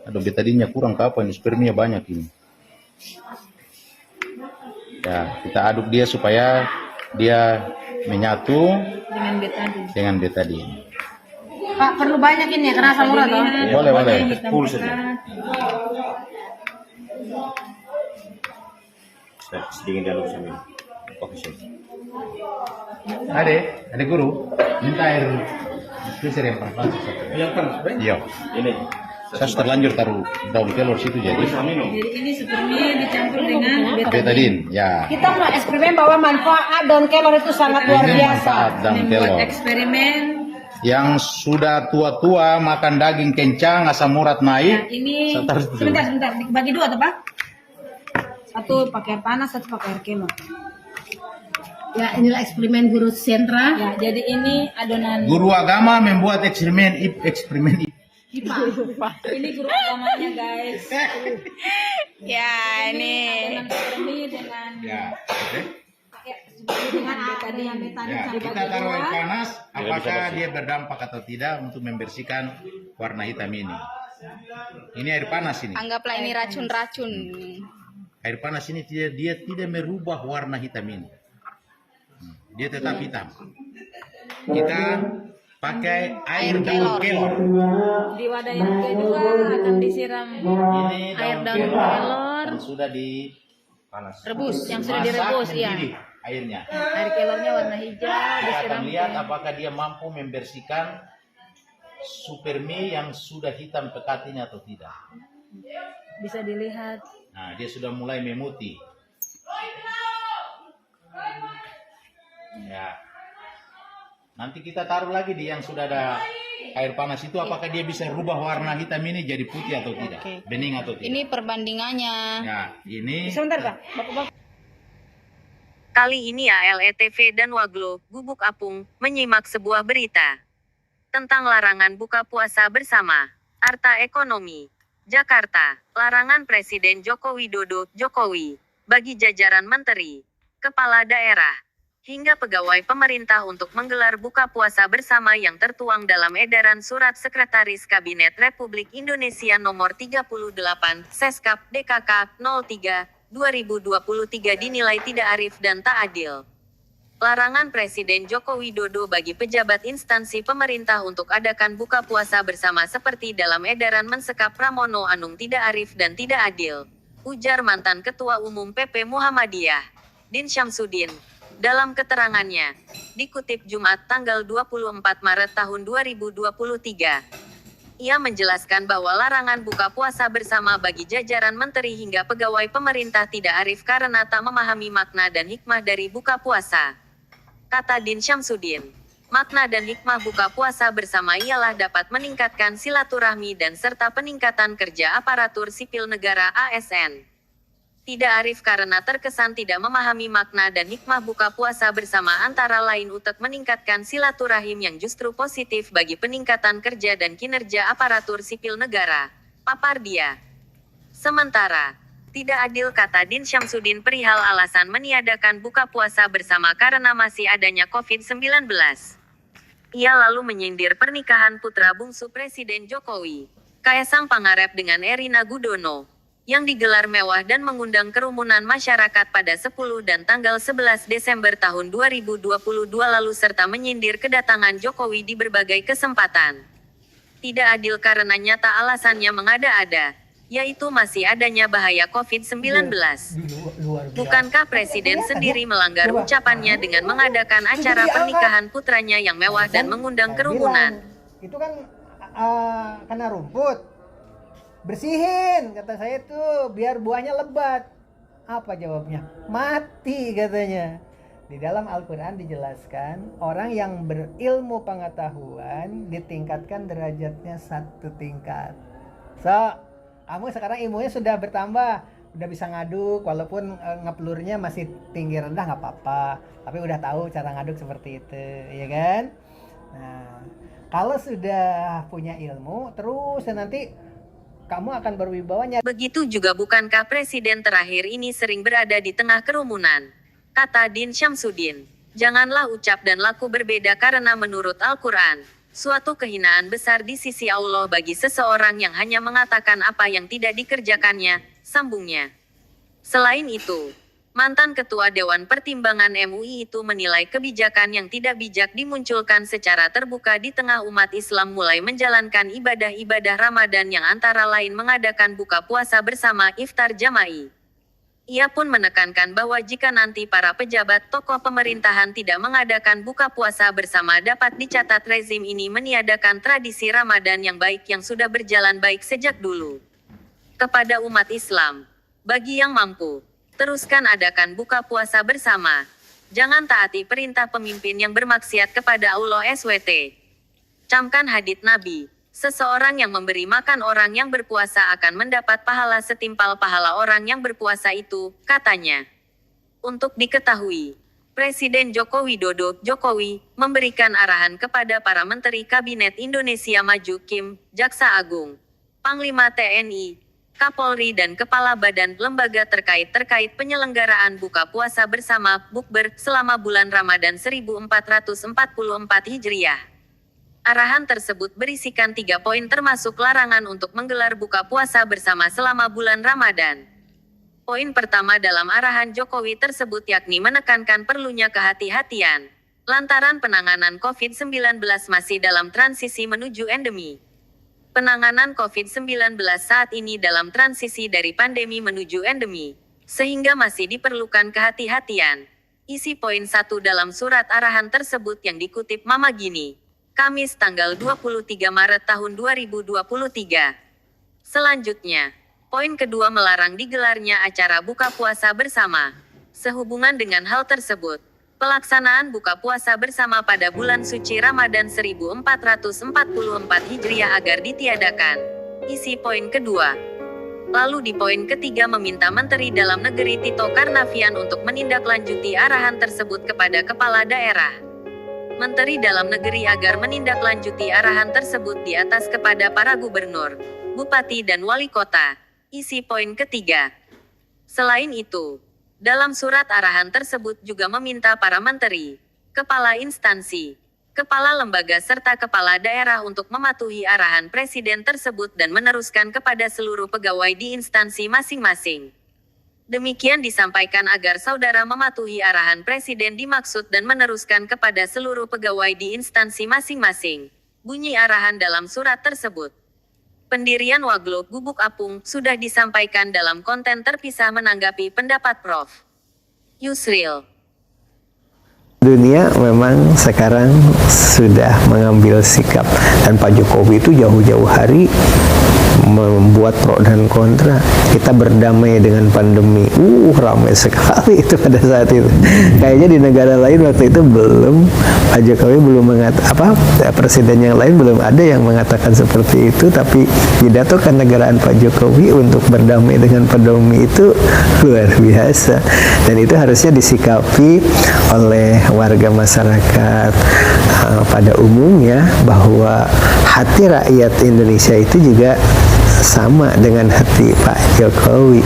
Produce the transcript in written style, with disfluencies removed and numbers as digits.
Aduh, betadinnya kurang ke apa ini? Spermia banyak ini. Ya, kita aduk dia supaya dia menyatu dengan betadin. Pak, perlu banyak ini ya, karena asam urat toh? Boleh, boleh. Full saja. Sedikit diaduk sambil. Oke, chef. Ade guru, minta air freezer yang panas. Yang panas, baik? Iya. Ini. Saya sudah terlanjur taruh daun kelor situ jadi. Bisa minum. Jadi ini spermia dicampur dengan Betadin, ya. Kita mau eksperimen bahwa manfaat daun kelor itu sangat luar Ini biasa. manfaat daun kelor. Eksperimen. Yang sudah tua-tua makan daging kencang, asam urat naik. Ini saya taruh situ. sebentar, bagi dua tuh Pak. Satu pakai air panas, satu pakai air kelor. Ya, inilah eksperimen guru sentra. Ya, jadi ini adonan. Guru agama membuat eksperimen Ini guru agamanya guys. Ya, ini. Adonan spermia dengan Ya, oke. dengan betadin. Ya, kita taruh air panas, apakah dia berdampak atau tidak untuk membersihkan warna hitam ini. Ini air panas ini. Anggaplah ini racun-racun. Air panas ini dia tidak merubah warna hitam ini. Dia tetap hitam. Kita pakai air daun kelor. Di wadah yang kedua akan disiram Ini Air daun kelor kelor. yang sudah di Panas. Rebus, yang sudah masak direbus ya. mendidih airnya. Air kelornya warna hijau, Kita disiram. akan lihat apakah dia mampu membersihkan spermia yang sudah hitam pekat ini atau tidak. bisa dilihat. Nah, dia sudah mulai memutih. Ya. Nanti kita taruh lagi di yang sudah ada air panas itu, apakah dia bisa rubah warna hitam ini jadi putih atau tidak, Oke. bening atau tidak. Ini perbandingannya. Ya, ini Sebentar Kak, Bapak. Kali ini ALETV dan Waglo, Gubuk Apung, menyimak sebuah berita tentang larangan buka puasa bersama. Arta Ekonomi. Jakarta. Larangan Presiden Joko Widodo, Jokowi, bagi jajaran menteri, kepala daerah, hingga pegawai pemerintah untuk menggelar buka puasa bersama yang tertuang dalam edaran Surat Sekretaris Kabinet Republik Indonesia Nomor 38, Seskap DKK 03/2023 dinilai tidak arif dan tak adil. Larangan Presiden Joko Widodo bagi pejabat instansi pemerintah untuk adakan buka puasa bersama seperti dalam edaran Mensekap Pramono Anung tidak arif dan tidak adil, ujar mantan Ketua Umum PP Muhammadiyah, Din Syamsuddin. Dalam keterangannya, dikutip Jumat tanggal 24 Maret tahun 2023, ia menjelaskan bahwa larangan buka puasa bersama bagi jajaran menteri hingga pegawai pemerintah tidak arif karena tak memahami makna dan hikmah dari buka puasa. Kata Din Syamsuddin, makna dan hikmah buka puasa bersama ialah dapat meningkatkan silaturahmi dan serta peningkatan kerja aparatur sipil negara ASN. Tidak arif karena terkesan tidak memahami makna dan hikmah buka puasa bersama antara lain untuk meningkatkan silaturahim yang justru positif bagi peningkatan kerja dan kinerja aparatur sipil negara, papar dia. Sementara, tidak adil kata Din Syamsuddin perihal alasan meniadakan buka puasa bersama karena masih adanya COVID-19. Ia lalu menyindir pernikahan putra bungsu Presiden Jokowi, Kaesang Pangarep dengan Erina Gudono, yang digelar mewah dan mengundang kerumunan masyarakat pada 10 dan tanggal 11 Desember tahun 2022 lalu serta menyindir kedatangan Jokowi di berbagai kesempatan. Tidak adil karena nyata alasannya mengada-ada, yaitu masih adanya bahaya COVID-19. Bukankah Presiden sendiri melanggar ucapannya dengan mengadakan acara pernikahan putranya yang mewah dan mengundang kerumunan? Itu kan kena rumput, bersihin kata saya tuh biar buahnya lebat. Apa jawabnya? Mati katanya. Di dalam Al-Quran dijelaskan orang yang berilmu pengetahuan ditingkatkan derajatnya 1 tingkat. So, kamu sekarang ilmunya sudah bertambah, udah bisa ngaduk, walaupun ngepelurnya masih tinggi rendah nggak apa-apa, tapi udah tahu cara ngaduk seperti itu, ya kan? Nah, kalau sudah punya ilmu, terus nanti kamu akan berwibawanya. Begitu juga bukankah Presiden terakhir ini sering berada di tengah kerumunan? Kata Din Syamsuddin, janganlah ucap dan laku berbeda karena menurut Al-Quran, Suatu kehinaan besar di sisi Allah bagi seseorang yang hanya mengatakan apa yang tidak dikerjakannya, sambungnya. Selain itu, mantan Ketua Dewan Pertimbangan MUI itu menilai kebijakan yang tidak bijak dimunculkan secara terbuka di tengah umat Islam mulai menjalankan ibadah-ibadah Ramadan yang antara lain mengadakan buka puasa bersama iftar jama'i. Ia pun menekankan bahwa jika nanti para pejabat tokoh pemerintahan tidak mengadakan buka puasa bersama dapat dicatat rezim ini meniadakan tradisi Ramadan yang baik yang sudah berjalan baik sejak dulu. Kepada umat Islam, bagi yang mampu, teruskan adakan buka puasa bersama. Jangan taati perintah pemimpin yang bermaksiat kepada Allah SWT. Camkan hadits Nabi, seseorang yang memberi makan orang yang berpuasa akan mendapat pahala setimpal pahala orang yang berpuasa itu, katanya. Untuk diketahui, Presiden Joko Widodo, Jokowi, memberikan arahan kepada para Menteri Kabinet Indonesia Maju Kim, Jaksa Agung, Panglima TNI, Kapolri dan Kepala Badan Lembaga terkait penyelenggaraan buka puasa bersama bukber selama bulan Ramadan 1444 Hijriah. Arahan tersebut berisikan 3 poin termasuk larangan untuk menggelar buka puasa bersama selama bulan Ramadan. Poin pertama dalam arahan Jokowi tersebut yakni menekankan perlunya kehati-hatian, lantaran penanganan COVID-19 masih dalam transisi menuju endemi. Penanganan COVID-19 saat ini dalam transisi dari pandemi menuju endemi, sehingga masih diperlukan kehati-hatian. Isi poin 1 dalam surat arahan tersebut yang dikutip Mama Gini, Kamis tanggal 23 Maret tahun 2023. Selanjutnya, poin kedua melarang digelarnya acara buka puasa bersama. Sehubungan dengan hal tersebut, pelaksanaan buka puasa bersama pada bulan suci Ramadan 1444 Hijriah agar ditiadakan. Isi poin kedua. Lalu di poin ketiga meminta Menteri Dalam Negeri Tito Karnavian untuk menindaklanjuti arahan tersebut kepada kepala daerah. Menteri Dalam Negeri agar menindaklanjuti arahan tersebut di atas kepada para gubernur, bupati dan wali kota. Isi poin ketiga. Selain itu, dalam surat arahan tersebut juga meminta para menteri, kepala instansi, kepala lembaga serta kepala daerah untuk mematuhi arahan presiden tersebut dan meneruskan kepada seluruh pegawai di instansi masing-masing. Demikian disampaikan agar saudara mematuhi arahan presiden dimaksud dan meneruskan kepada seluruh pegawai di instansi masing-masing. Bunyi arahan dalam surat tersebut. Pendirian Waglo Gubuk Apung sudah disampaikan dalam konten terpisah menanggapi pendapat Prof. Yusril. Dunia memang sekarang sudah mengambil sikap dan Pak Jokowi itu jauh-jauh hari membuat pro dan kontra. Kita berdamai dengan pandemi. Ramai sekali itu pada saat itu. Kayaknya di negara lain waktu itu belum, Pak Jokowi belum presiden yang lain belum ada yang mengatakan seperti itu, tapi pidato kenegaraan Pak Jokowi untuk berdamai dengan pandemi itu luar biasa. Dan itu harusnya disikapi oleh warga masyarakat pada umumnya, bahwa hati rakyat Indonesia itu juga sama dengan hati Pak Jokowi.